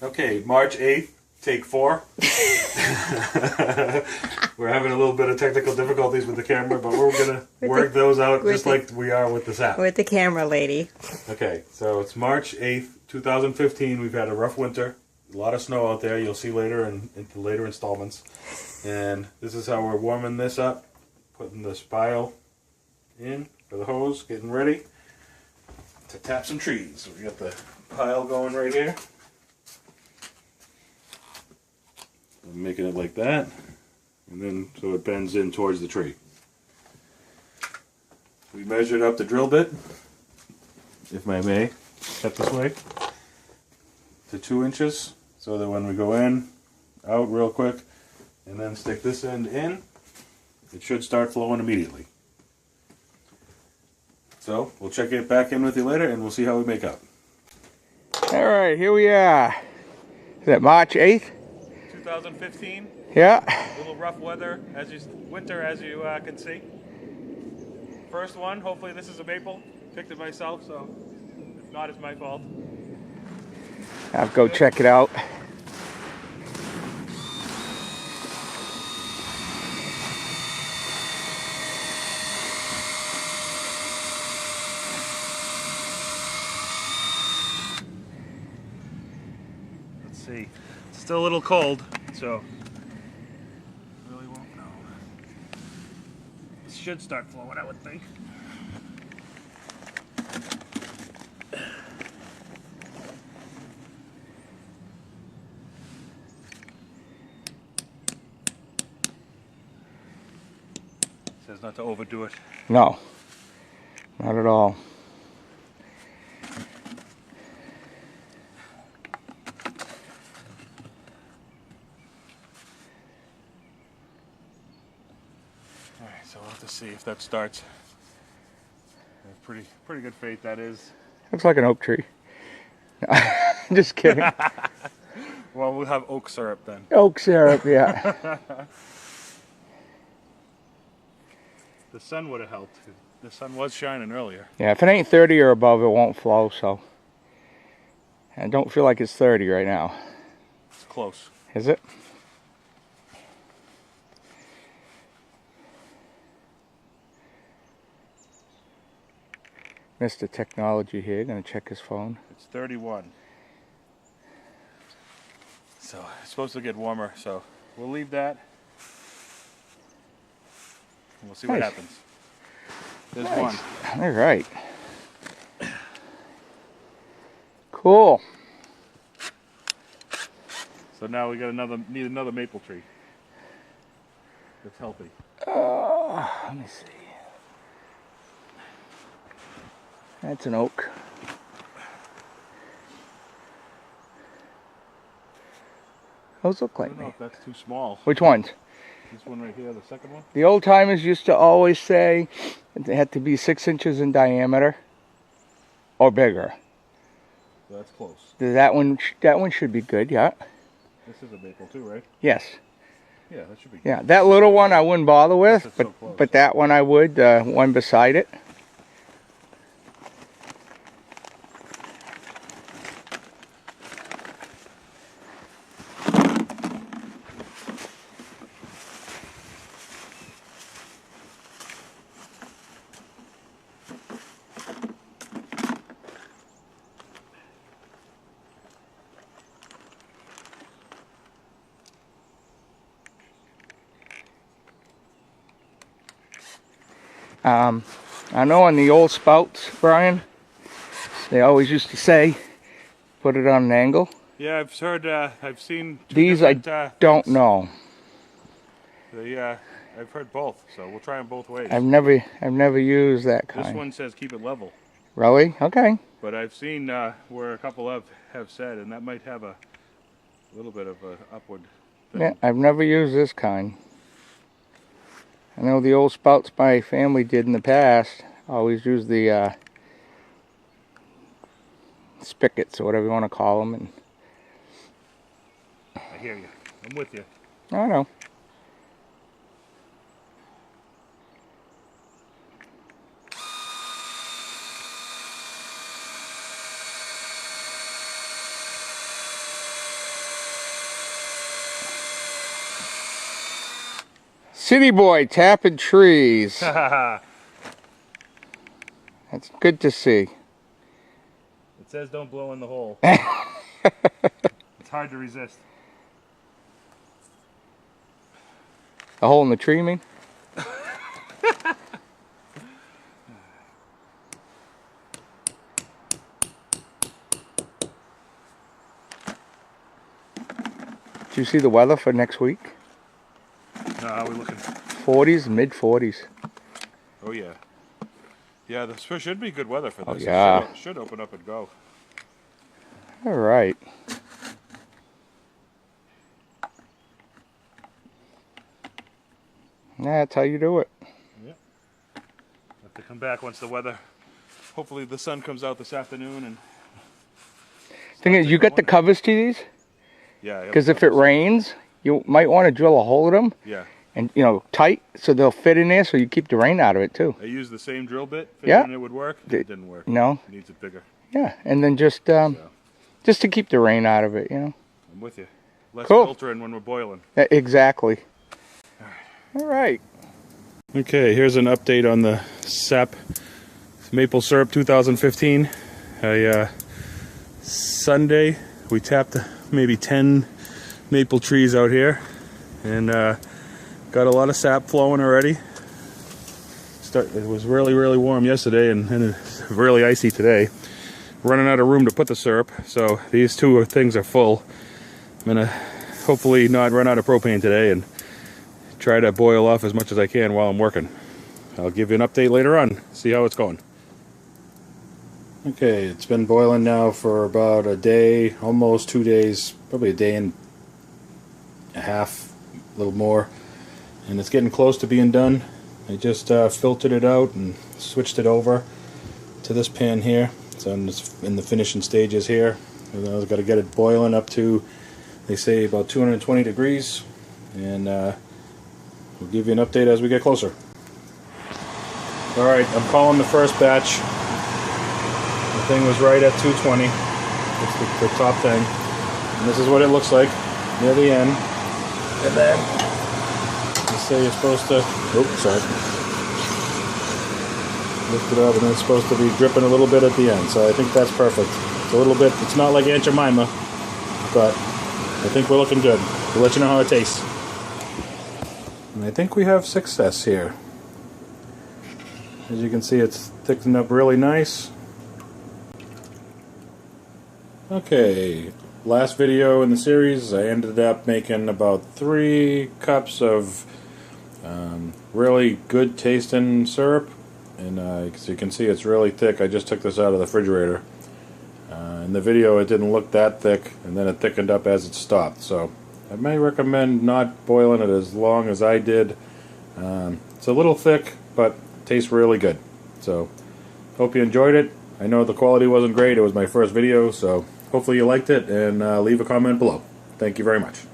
Okay, March 8th, take 4. We're having a little bit of technical difficulties with the camera, but we're going to work those out just like we are with the sap. With the camera lady. Okay, so it's March 8th, 2015. We've had a rough winter. A lot of snow out there. You'll see later in the later installments. And this is how we're warming this up. Putting the spile in for the hose, getting ready to tap some trees. So we got the pile going right here. I'm making it like that, and then so it bends in towards the tree. We measured up the drill bit, if I may, cut this way, to 2 inches, so that when we go in, out real quick, and then stick this end in, it should start flowing immediately. So we'll check it back in with you later, and we'll see how we make out. All right, here we are. Is that March 8th? 2015. Yeah. A little rough weather, winter as you can see. First one, hopefully this is a maple. Picked it myself, so if not, it's my fault. I'll go check it out. Let's see. It's still a little cold, so really won't know. This should start flowing, I would think. Says not to overdo it. No, not at all. Alright, so we'll have to see if that starts. Pretty good faith that is. Looks like an oak tree. Just kidding. Well, we'll have oak syrup then. Oak syrup, yeah. The sun would have helped. The sun was shining earlier. Yeah, if it ain't 30 or above, it won't flow, so. I don't feel like it's 30 right now. It's close. Is it? Mr. Technology here, gonna check his phone. It's 31. So it's supposed to get warmer, so we'll leave that. And we'll see what happens. There's one. All right. Cool. So now we got need another maple tree. That's healthy. Let me see. That's an oak. Those look I like don't know me. if that's too small. Which ones? This one right here, the second one? The old timers used to always say it had to be 6 inches in diameter or bigger. So that's close. That one should be good, yeah. This is a maple too, right? Yes. Yeah, that should be good. Yeah, that little one I wouldn't bother with, It's but so close. but that one I would, one beside it. I know on the old spouts, Brian, they always used to say, put it on an angle. Yeah, I've heard, I've seen two These I different, don't things. know. I've heard both, so we'll try them both ways. I've never used that kind. This one says keep it level. Really? Okay. But I've seen where a couple have said, and that might have a little bit of a upward thing. Yeah, I've never used this kind. I know the old spouts my family did in the past always used the spigots or whatever you want to call them. And I hear you. I'm with you. I know. City boy tapping trees. It That's good to see. says don't blow in the hole. It's hard to resist. A hole in the tree, you mean? Did you see the weather for next week? No, how are we looking? 40s, mid 40s. Oh yeah. Yeah, this should be good weather for this. Oh, yeah. It should open up and go. All right. That's how you do it. Yeah. Have to come back once the weather. Hopefully the sun comes out this afternoon and. Thing is, you got the covers to these? Yeah. Because if it rains, you might want to drill a hole in them. Yeah. And, you know, tight so they'll fit in there so you keep the rain out of it too. I used the same drill bit. Yeah. And it would work. It didn't work. No. It needs it bigger. Yeah, and then just to keep the rain out of it, you know. I'm with you. Less Cool. filtering when we're boiling. Exactly. All right. Okay, here's an update on the sap maple syrup 2015. Sunday we tapped maybe 10 maple trees out here and got a lot of sap flowing already. It was really warm yesterday and it's really icy today. Running out of room to put the syrup, so these two things are full. I'm gonna hopefully not run out of propane today and try to boil off as much as I can while I'm working. I'll give you an update later on, see how it's going. Okay, it's been boiling now for about a day, almost 2 days, probably a day and a half, a little more, and it's getting close to being done. I just filtered it out and switched it over to this pan here. So it's in the finishing stages here. I've got to get it boiling up to, they say, about 220 degrees, and we'll give you an update as we get closer. Alright, I'm calling the first batch. The thing was right at 220. It's the top thing. And this is what it looks like near the end. And then, they say you're supposed to, oops, sorry. Lift it up, and then it's supposed to be dripping a little bit at the end, so I think that's perfect. It's a little bit, it's not like Aunt Jemima, but I think we're looking good. We'll let you know how it tastes. And I think we have success here. As you can see, it's thickened up really nice. Okay, last video in the series, I ended up making about 3 cups of really good tasting syrup. And as you can see, it's really thick. I just took this out of the refrigerator. In the video, it didn't look that thick, and then it thickened up as it stopped. So I may recommend not boiling it as long as I did. It's a little thick, but it tastes really good. So hope you enjoyed it. I know the quality wasn't great. It was my first video, so hopefully you liked it, and leave a comment below. Thank you very much.